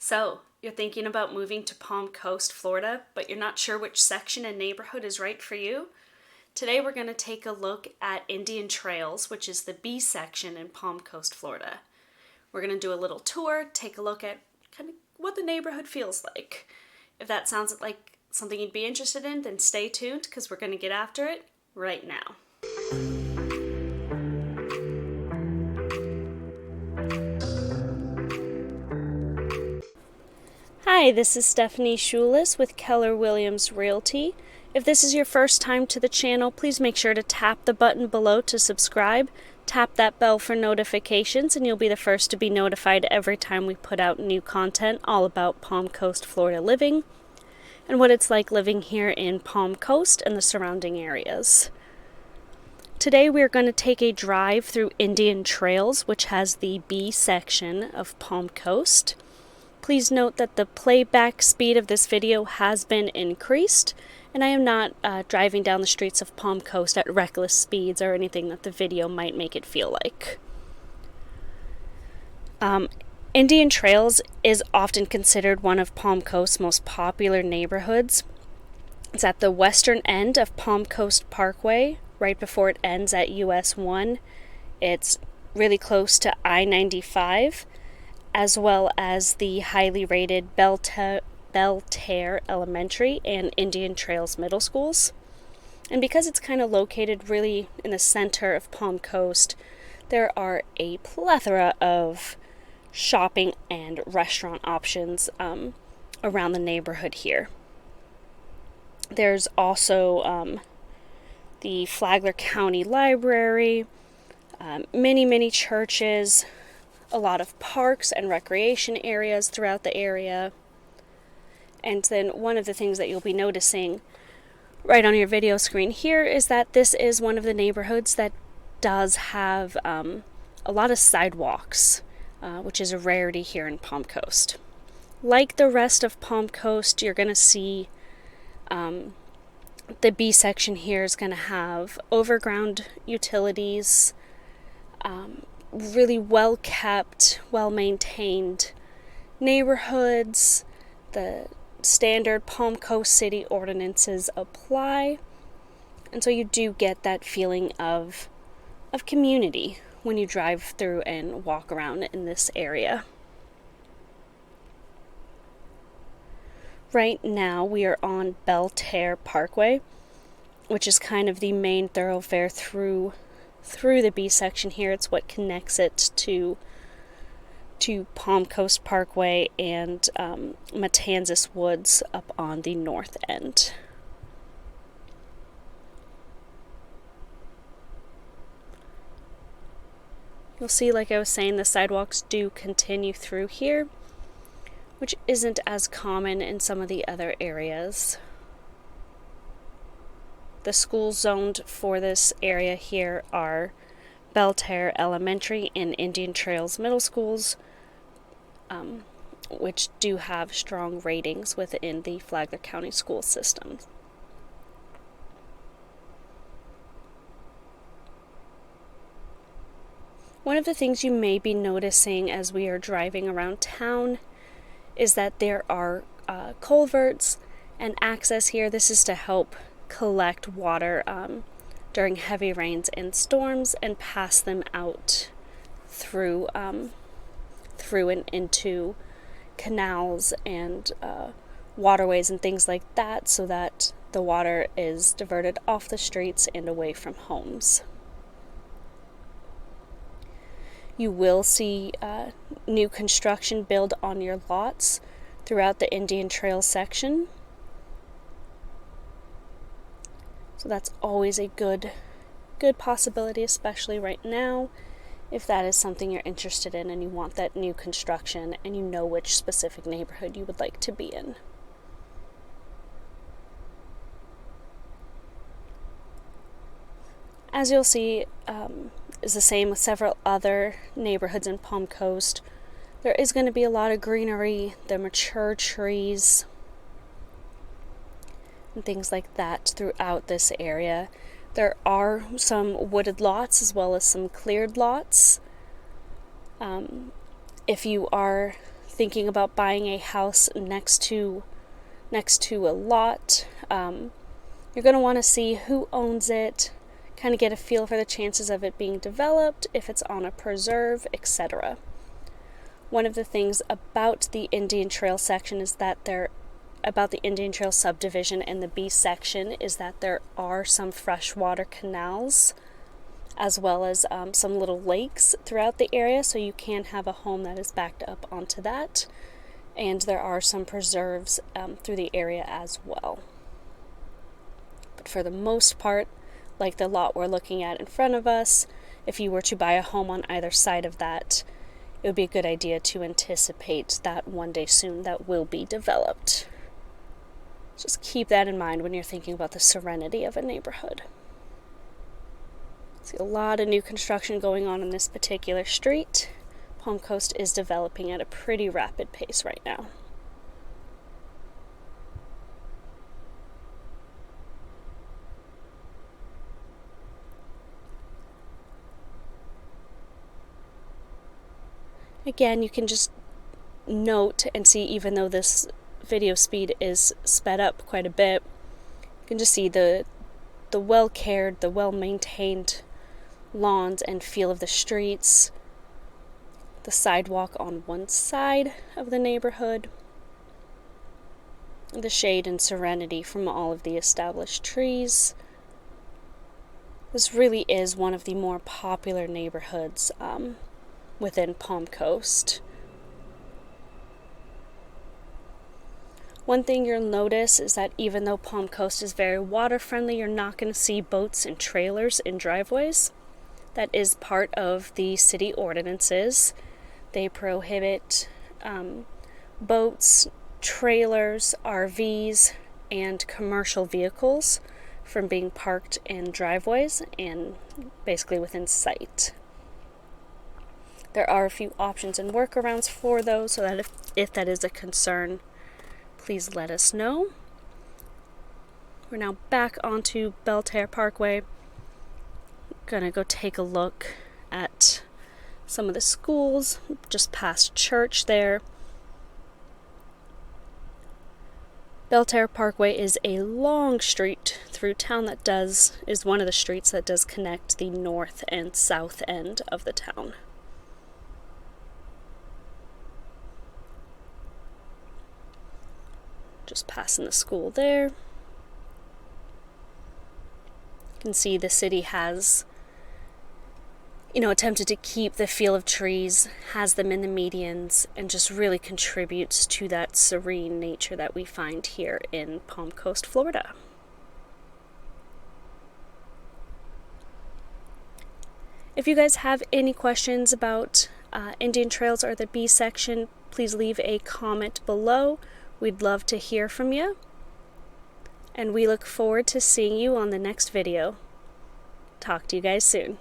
So, you're thinking about moving to Palm Coast, Florida, but you're not sure which section and neighborhood is right for you? Today we're going to take a look at Indian Trails, which is the B section in Palm Coast, Florida. We're going to do a little tour, take a look at kind of what the neighborhood feels like. If that sounds like something you'd be interested in, then stay tuned because we're going to get after it right now. Hi, this is Stephanie Schulis with Keller Williams Realty. If this is your first time to the channel, please make sure to tap the button below to subscribe. Tap that bell for notifications and you'll be the first to be notified every time we put out new content all about Palm Coast, Florida living and what it's like living here in Palm Coast and the surrounding areas. Today we're going to take a drive through Indian Trails, which has the B section of Palm Coast. Please note that the playback speed of this video has been increased, and I am not driving down the streets of Palm Coast at reckless speeds or anything that the video might make it feel like. Indian Trails is often considered one of Palm Coast's most popular neighborhoods. It's at the western end of Palm Coast Parkway, right before it ends at US 1. It's really close to I-95. As well as the highly rated Belterre Elementary and Indian Trails Middle Schools. And because it's kind of located really in the center of Palm Coast, there are a plethora of shopping and restaurant options around the neighborhood here. There's also the Flagler County Library, many churches, a lot of parks and recreation areas throughout the area. And then one of the things that you'll be noticing right on your video screen here is that this is one of the neighborhoods that does have a lot of sidewalks, which is a rarity here in Palm Coast. Like the rest of Palm Coast, you're going to see the B section here is going to have overground utilities, really well-kept, well-maintained neighborhoods. The standard Palm Coast City ordinances apply, and so you do get that feeling of community when you drive through and walk around in this area. Right now we are on Belterre Parkway, which is kind of the main thoroughfare through the B section here. It's what connects it to Palm Coast Parkway and Matanzas Woods up on the north end. You'll see, like I was saying, the sidewalks do continue through here, which isn't as common in some of the other areas. The schools zoned for this area here are Belterre Elementary and Indian Trails Middle Schools, which do have strong ratings within the Flagler County school system. One of the things you may be noticing as we are driving around town is that there are culverts and access here. This is to help collect water during heavy rains and storms and pass them out through and into canals and waterways and things like that, so that the water is diverted off the streets and away from homes. You will see new construction build on your lots throughout the Indian Trail section. So that's always a good possibility, especially right now, if that is something you're interested in and you want that new construction and you know which specific neighborhood you would like to be in. As you'll see, is the same with several other neighborhoods in Palm Coast. There is going to be a lot of greenery, the mature trees, and things like that throughout this area. There are some wooded lots as well as some cleared lots. If you are thinking about buying a house next to a lot, you're going to want to see who owns it, kind of get a feel for the chances of it being developed, if it's on a preserve, etc. One of the things about the Indian Trail section is that about the Indian Trail subdivision and the B section is that there are some freshwater canals as well as some little lakes throughout the area, so you can have a home that is backed up onto that, and there are some preserves through the area as well. But for the most part, like the lot we're looking at in front of us, if you were to buy a home on either side of that, it would be a good idea to anticipate that one day soon that will be developed. Just keep that in mind when you're thinking about the serenity of a neighborhood. See a lot of new construction going on in this particular street. Palm Coast is developing at a pretty rapid pace right now. Again, you can just note and see, even though this video speed is sped up quite a bit, you can just see the well-cared, the well-maintained lawns and feel of the streets, the sidewalk on one side of the neighborhood, the shade and serenity from all of the established trees. This really is one of the more popular neighborhoods within Palm Coast. One thing you'll notice is that even though Palm Coast is very water friendly, you're not going to see boats and trailers in driveways. That is part of the city ordinances. They prohibit boats, trailers, RVs, and commercial vehicles from being parked in driveways and basically within sight. There are a few options and workarounds for those, so that if that is a concern, please let us know. We're now back onto Belterre Parkway. Gonna go take a look at some of the schools, just past church there. Belterre Parkway is a long street through town that is one of the streets that does connect the north and south end of the town. Just passing the school there. You can see the city has, attempted to keep the feel of trees, has them in the medians, and just really contributes to that serene nature that we find here in Palm Coast, Florida. If you guys have any questions about Indian Trails or the B section, please leave a comment below. We'd love to hear from you, and we look forward to seeing you on the next video. Talk to you guys soon.